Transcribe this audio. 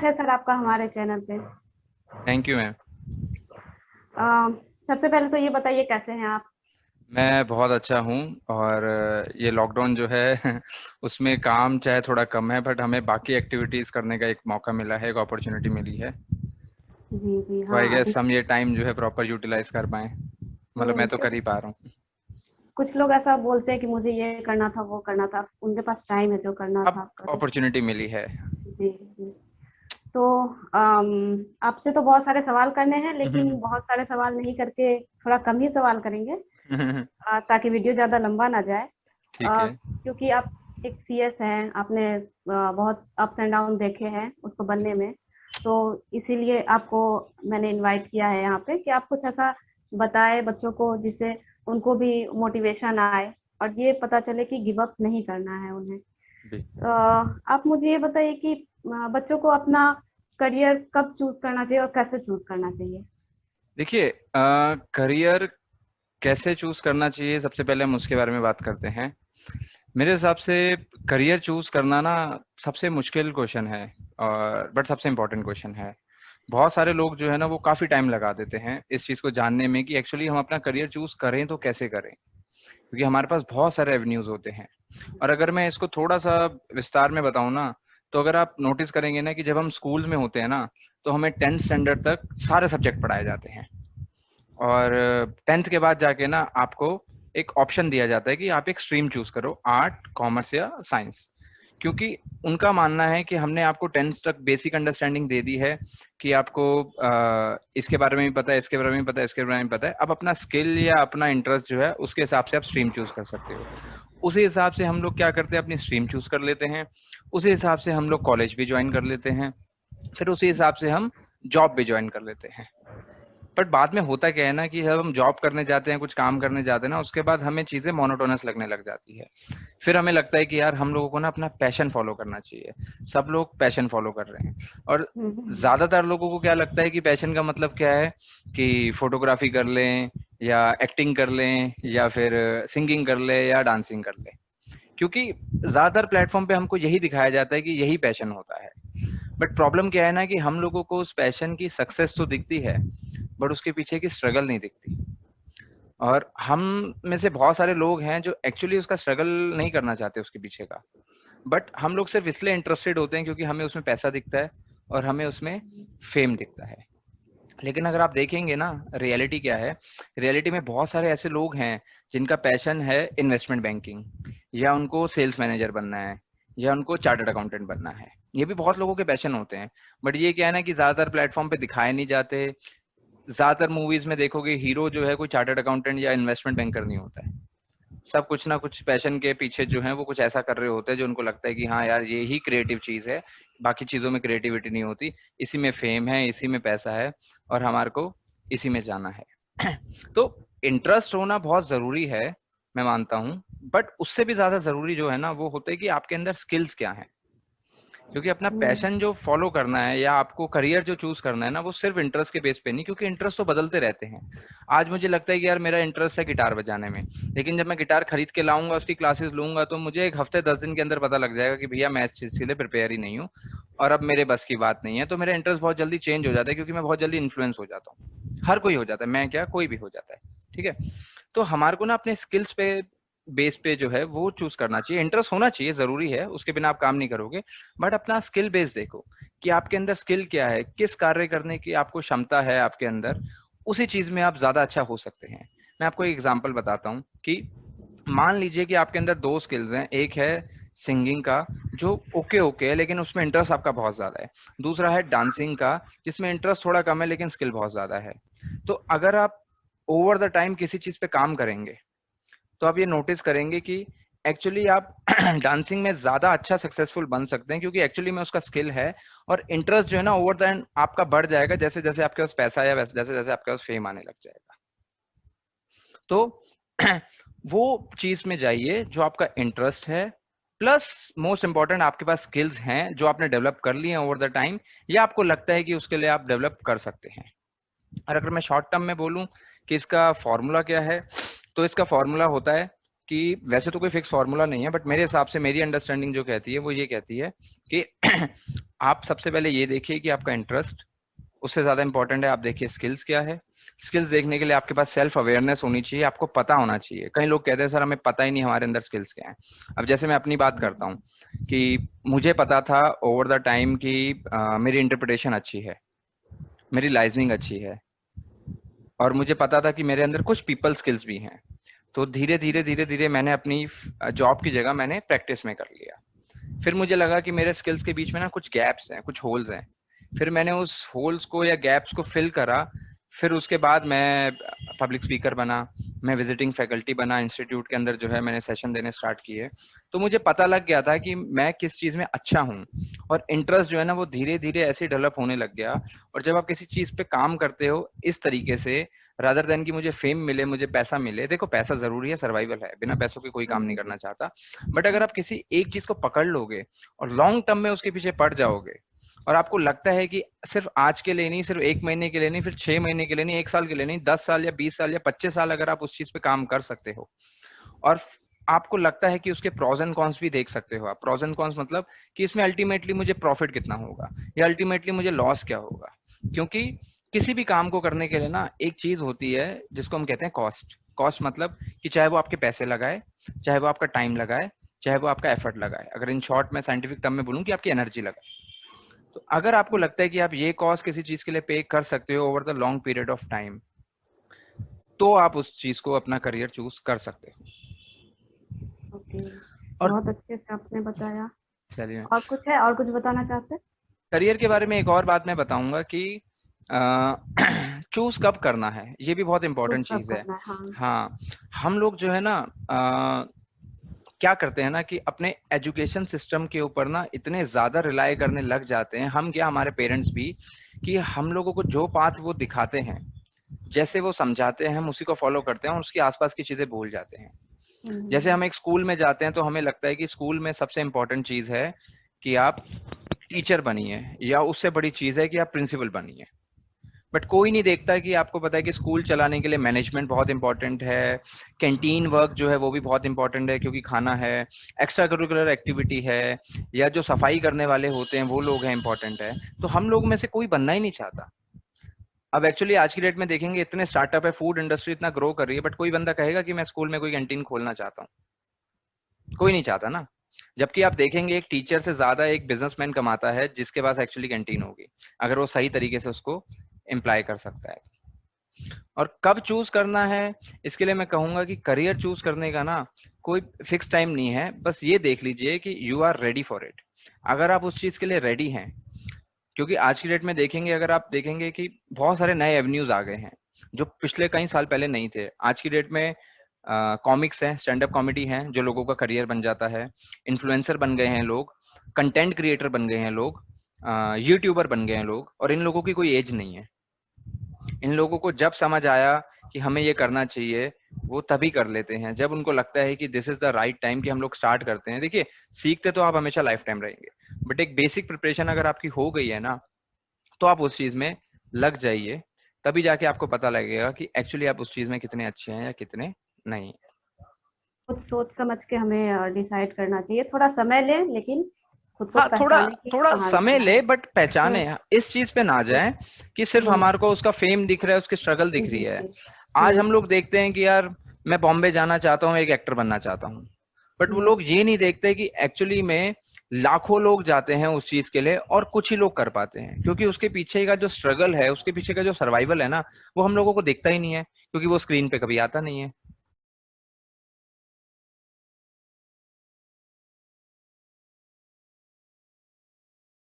है सर आपका हमारे चैनल पे। Thank you ma'am. सबसे पहले तो ये बताइए कैसे हैं आप। मैं बहुत अच्छा हूँ। और ये लॉकडाउन जो है उसमें काम चाहे थोड़ा कम है, बट हमें बाकी एक्टिविटीज करने का एक मौका मिला है, एक अपॉर्चुनिटी मिली है। जी जी तो आई हाँ गेस हम ये टाइम जो है प्रॉपर यूटिलाइज कर पाए। मतलब मैं तो कर ही पा रहा हूँ। कुछ लोग ऐसा बोलते हैं कि मुझे ये करना था वो करना था, उनके पास टाइम है जो करना था अब आपका तो। अपॉर्चुनिटी मिली है। जी जी। तो आपसे तो बहुत सारे सवाल करने हैं, लेकिन बहुत सारे सवाल नहीं करके थोड़ा कम ही सवाल करेंगे, ताकि वीडियो ज़्यादा लंबा ना जाए। ठीक है। क्योंकि आप एक सीएस हैं, आपने बहुत अप्स एंड डाउन देखे हैं उसको बनने में, तो इसीलिए आपको मैंने इनवाइट किया है यहाँ पे कि आप कुछ ऐसा बताएं बच्चों को जिससे उनको भी मोटिवेशन आए और ये पता चले कि गिव अप नहीं करना है उन्हें। भी आप मुझे ये बताइए कि बच्चों को अपना करियर कब चूज करना चाहिए और कैसे चूज करना चाहिए। देखिए, करियर कैसे चूज करना चाहिए, सबसे पहले हम उसके बारे में बात करते हैं। मेरे हिसाब से करियर चूज करना ना सबसे मुश्किल क्वेश्चन है, और बट सबसे इम्पोर्टेंट क्वेश्चन है। बहुत सारे लोग जो है ना वो काफी टाइम लगा देते हैं इस चीज को जानने में कि एक्चुअली हम अपना करियर चूज करें तो कैसे करें, क्योंकि हमारे पास बहुत सारे एवेन्यूज होते हैं। और अगर मैं इसको थोड़ा सा विस्तार में बताऊं ना, तो अगर आप नोटिस करेंगे ना कि जब हम स्कूल में होते हैं ना, तो हमें 10th स्टैंडर्ड तक सारे सब्जेक्ट पढ़ाए जाते हैं। और 10th के बाद जाके ना आपको एक ऑप्शन दिया जाता है कि आप एक स्ट्रीम चूज करो, आर्ट, कॉमर्स या साइंस। क्योंकि उनका मानना है कि हमने आपको 10th तक बेसिक अंडरस्टैंडिंग दे दी है कि आपको इसके बारे में भी पता है, इसके बारे में भी पता है, इसके बारे में भी पता है। अब अपना स्किल या अपना इंटरेस्ट जो है उसके हिसाब से आप स्ट्रीम चूज कर सकते हो। उसी हिसाब से हम लोग क्या करते हैं, अपनी स्ट्रीम चूज कर लेते हैं। उसी हिसाब से हम लोग कॉलेज भी ज्वाइन कर लेते हैं। फिर उसी हिसाब से हम जॉब भी ज्वाइन कर लेते हैं। बट बाद में होता क्या है ना कि जब हम जॉब करने जाते हैं, कुछ काम करने जाते हैं ना, उसके बाद हमें चीजें मोनोटोनस लगने लग जाती है। फिर हमें लगता है कि यार हम लोगों को ना अपना पैशन फॉलो करना चाहिए। सब लोग पैशन फॉलो कर रहे हैं। और हम्म। ज्यादातर लोगों को क्या लगता है कि पैशन का मतलब क्या है, कि फोटोग्राफी कर लें, या एक्टिंग कर लें, या फिर सिंगिंग कर ले, या डांसिंग कर ले। क्योंकि ज्यादातर प्लेटफॉर्म पे हमको यही दिखाया जाता है कि यही पैशन होता है। बट प्रॉब्लम क्या है ना कि हम लोगों को उस पैशन की सक्सेस तो दिखती है, बट उसके पीछे की स्ट्रगल नहीं दिखती। और हम में से बहुत सारे लोग हैं जो एक्चुअली उसका स्ट्रगल नहीं करना चाहते उसके पीछे का। बट हम लोग सिर्फ इसलिए इंटरेस्टेड होते हैं क्योंकि हमें उसमें पैसा दिखता है और हमें उसमें फेम दिखता है। लेकिन अगर आप देखेंगे ना, रियलिटी क्या है। रियलिटी में बहुत सारे ऐसे लोग हैं जिनका पैशन है इन्वेस्टमेंट बैंकिंग, या उनको सेल्स मैनेजर बनना है, या उनको चार्टर्ड अकाउंटेंट बनना है। ये भी बहुत लोगों के पैशन होते हैं। बट ये क्या है ना कि ज्यादातर प्लेटफॉर्म पे दिखाए नहीं जाते। ज्यादातर मूवीज में देखोगे हीरो जो है कोई चार्टर्ड अकाउंटेंट या इन्वेस्टमेंट बैंकर नहीं होता है। सब कुछ ना कुछ पैशन के पीछे जो है वो कुछ ऐसा कर रहे होते हैं जो उनको लगता है कि हाँ यार ये ही क्रिएटिव चीज है। बाकी चीजों में क्रिएटिविटी नहीं होती। इसी में फेम है, इसी में पैसा है, और हमारे को इसी में जाना है। तो इंटरेस्ट होना बहुत जरूरी है, मैं मानता हूँ। बट उससे भी ज्यादा जरूरी जो है ना वो होता है कि आपके अंदर स्किल्स क्या है। क्योंकि अपना हम्म। पैशन जो फॉलो करना है या आपको करियर जो चूज करना है ना, वो सिर्फ इंटरेस्ट के बेस पे नहीं, क्योंकि इंटरेस्ट तो बदलते रहते हैं। आज मुझे लगता है कि यार मेरा इंटरेस्ट है गिटार बजाने में, लेकिन जब मैं गिटार खरीद के लाऊंगा, उसकी क्लासेस लूंगा, तो मुझे एक हफ्ते 10 दिन के अंदर पता लग जाएगा कि भैया मैं इस चीज के लिए प्रिपेयर ही नहीं हूँ, और अब मेरे बस की बात नहीं है। तो मेरा इंटरेस्ट बहुत जल्दी चेंज हो जाता है, क्योंकि मैं बहुत जल्दी इन्फ्लुएंस हो जाता हूँ। हर कोई हो जाता है, मैं क्या, कोई भी हो जाता है। ठीक है। तो हमारे को ना अपने स्किल्स पे बेस पे जो है वो चूज करना चाहिए। इंटरेस्ट होना चाहिए, जरूरी है, उसके बिना आप काम नहीं करोगे। बट अपना स्किल बेस देखो कि आपके अंदर स्किल क्या है, किस कार्य करने की आपको क्षमता है आपके अंदर। उसी चीज में आप ज्यादा अच्छा हो सकते हैं। मैं आपको एक एग्जांपल बताता हूँ कि मान लीजिए कि आपके अंदर दो स्किल्स हैं। एक है सिंगिंग का, जो ओके ओके है लेकिन उसमें इंटरेस्ट आपका बहुत ज्यादा है। दूसरा है डांसिंग का, जिसमें इंटरेस्ट थोड़ा कम है लेकिन स्किल बहुत ज्यादा है। तो अगर आप ओवर द टाइम किसी चीज पे काम करेंगे, तो आप ये नोटिस करेंगे कि एक्चुअली आप डांसिंग में ज्यादा अच्छा सक्सेसफुल बन सकते हैं, क्योंकि एक्चुअली में उसका स्किल है। और इंटरेस्ट जो है ना ओवर द एंड आपका बढ़ जाएगा, जैसे जैसे आपके पास पैसा या वैसे जैसे जैसे आपके पास फेम आने लग जाएगा। तो वो चीज में जाइए जो आपका इंटरेस्ट है, प्लस मोस्ट इंपॉर्टेंट आपके पास स्किल्स हैं जो आपने डेवलप कर लिए हैं ओवर द टाइम, या आपको लगता है कि उसके लिए आप डेवलप कर सकते हैं। और अगर मैं शॉर्ट टर्म में बोलूं कि इसका फॉर्मूला क्या है, तो इसका फॉर्मूला होता है कि वैसे तो कोई फिक्स फॉर्मूला नहीं है, बट मेरे हिसाब से मेरी अंडरस्टैंडिंग जो कहती है वो ये कहती है कि आप सबसे पहले ये देखिए कि आपका इंटरेस्ट, उससे ज्यादा इंपॉर्टेंट है आप देखिए स्किल्स क्या है। स्किल्स देखने के लिए आपके पास सेल्फ अवेयरनेस होनी चाहिए, आपको पता होना चाहिए। कई लोग कहते हैं सर हमें पता ही नहीं हमारे अंदर स्किल्स क्या है। अब जैसे मैं अपनी बात करता हूँ कि मुझे पता था ओवर द टाइम कि मेरी इंटरप्रिटेशन अच्छी है, मेरी लाइजनिंग अच्छी है, और मुझे पता था कि मेरे अंदर कुछ पीपल स्किल्स भी हैं। तो धीरे धीरे धीरे धीरे मैंने अपनी जॉब की जगह मैंने प्रैक्टिस में कर लिया। फिर मुझे लगा कि मेरे स्किल्स के बीच में ना कुछ गैप्स हैं, कुछ होल्स हैं। फिर मैंने उस होल्स को या गैप्स को फिल करा। फिर उसके बाद मैं पब्लिक स्पीकर बना, मैं विजिटिंग फैकल्टी बना, इंस्टीट्यूट के अंदर जो है मैंने सेशन देने स्टार्ट किए। तो मुझे पता लग गया था कि मैं किस चीज में अच्छा हूँ, और इंटरेस्ट जो है ना वो धीरे धीरे ऐसे डेवलप होने लग गया। और जब आप किसी चीज पे काम करते हो इस तरीके से, रादर देन कि मुझे फेम मिले, मुझे पैसा मिले, देखो पैसा जरूरी है, सर्वाइवल है, बिना पैसों के कोई काम नहीं करना चाहता, बट अगर आप किसी एक चीज को पकड़ लोगे और लॉन्ग टर्म में उसके पीछे पड़ जाओगे, और आपको लगता है कि सिर्फ आज के लिए नहीं, सिर्फ 1 महीने के लिए नहीं, फिर 6 महीने के लिए नहीं, 1 साल के लिए नहीं, 10 साल या 20 साल या 25 साल अगर आप उस चीज पे काम कर सकते हो, और आपको लगता है कि उसके प्रोज एंड कॉन्स भी देख सकते हो आप। प्रोज एंड कॉन्स मतलब कि इसमें अल्टीमेटली मुझे प्रॉफिट कितना होगा या अल्टीमेटली मुझे लॉस क्या होगा। क्योंकि किसी भी काम को करने के लिए ना एक चीज होती है जिसको हम कहते हैं कॉस्ट। कॉस्ट मतलब कि चाहे वो आपके पैसे लगाए, चाहे वो आपका टाइम लगाए, चाहे वो आपका एफर्ट लगाए, अगर इन शॉर्ट मैं साइंटिफिक टर्म में बोलूं कि आपकी एनर्जी लगाए। तो अगर आपको लगता है कि आप ये कॉस्ट किसी चीज के लिए पे कर सकते हो over the long period of time, तो आप उस चीज को अपना करियर चूज कर सकते हो। ओके, और बहुत अच्छे से आपने बताया। चलिए, और कुछ है, और कुछ बताना चाहते हैं? करियर के बारे में एक और बात मैं बताऊंगा कि चूज कब करना है, ये भी बहुत कुछ इंपॉर्टेंट कब चीज है। करना है, हाँ। हाँ, हम लोग जो है ना क्या करते हैं ना कि अपने एजुकेशन सिस्टम के ऊपर ना इतने ज्यादा रिलाय करने लग जाते हैं, हम क्या हमारे पेरेंट्स भी, कि हम लोगों को जो पाथ वो दिखाते हैं, जैसे वो समझाते हैं हम उसी को फॉलो करते हैं और उसके आसपास की चीजें भूल जाते हैं। जैसे हम एक स्कूल में जाते हैं तो हमें लगता है कि स्कूल में सबसे इंपॉर्टेंट चीज है कि आप टीचर बनिए, या उससे बड़ी चीज है कि आप प्रिंसिपल बनिए। बट कोई नहीं देखता कि आपको पता है कि स्कूल चलाने के लिए मैनेजमेंट बहुत इंपॉर्टेंट है, कैंटीन वर्क जो है वो भी बहुत इंपॉर्टेंट है क्योंकि खाना है, एक्स्ट्रा करिकुलर एक्टिविटी है, या जो सफाई करने वाले होते हैं वो लोग हैं इंपॉर्टेंट है। तो हम लोग में से कोई बनना ही नहीं चाहता। अब एक्चुअली आज की डेट में देखेंगे इतने स्टार्टअप है, फूड इंडस्ट्री इतना ग्रो कर रही है, बट कोई बंदा कहेगा कि मैं स्कूल में कोई कैंटीन खोलना चाहता हूँ? कोई नहीं चाहता ना। जबकि आप देखेंगे एक टीचर से ज्यादा एक बिजनेसमैन कमाता है जिसके पास एक्चुअली कैंटीन होगी, अगर वो सही तरीके से उसको इम्प्लाई कर सकता है। और कब चूज करना है, इसके लिए मैं कहूंगा कि करियर चूज करने का ना कोई फिक्स टाइम नहीं है, बस ये देख लीजिए कि you are ready for it, अगर आप उस चीज के लिए रेडी हैं। क्योंकि आज की डेट में देखेंगे, अगर आप देखेंगे कि बहुत सारे नए एवेन्यूज आ गए हैं जो पिछले कई साल पहले नहीं थे। आज की डेट में कॉमिक्स हैं, स्टैंड अप कॉमेडी हैं जो लोगों का करियर बन जाता है, इन्फ्लुएंसर बन गए हैं लोग, कंटेंट क्रिएटर बन गए हैं लोग, यूट्यूबर बन गए हैं लोग, और इन लोगों की कोई एज नहीं है। इन लोगों को जब समझ आया कि हमें ये करना चाहिए, वो तभी कर लेते हैं जब उनको लगता है कि this is the right time कि हम लोग स्टार्ट करते हैं। देखिए, सीखते तो आप हमेशा लाइफ टाइम रहेंगे, बट एक बेसिक प्रिपरेशन अगर आपकी हो गई है ना, तो आप उस चीज में लग जाइए, तभी जाके आपको पता लगेगा कि एक्चुअली आप उस चीज में कितने अच्छे हैं या कितने नहीं। कुछ सोच समझ के हमें डिसाइड करना चाहिए, थोड़ा समय ले, लेकिन खुद को हाँ, थोड़ा पहचाने कि थोड़ा कहाँ समय जाना ले, है। बट पहचाने इस चीज पे ना जाए कि सिर्फ हमारे को उसका फेम दिख रहा है, उसकी स्ट्रगल दिख रही जी है। जी। आज हम लोग देखते हैं कि यार मैं बॉम्बे जाना चाहता हूँ, एक एक्टर बनना चाहता हूँ, बट वो लोग ये नहीं देखते कि एक्चुअली में लाखों लोग जाते हैं उस चीज के लिए और कुछ ही लोग कर पाते हैं, क्योंकि उसके पीछे का जो स्ट्रगल है, उसके पीछे का जो सर्वाइवल है ना, वो हम लोगों को दिखता ही नहीं है, क्योंकि वो स्क्रीन पे कभी आता नहीं है।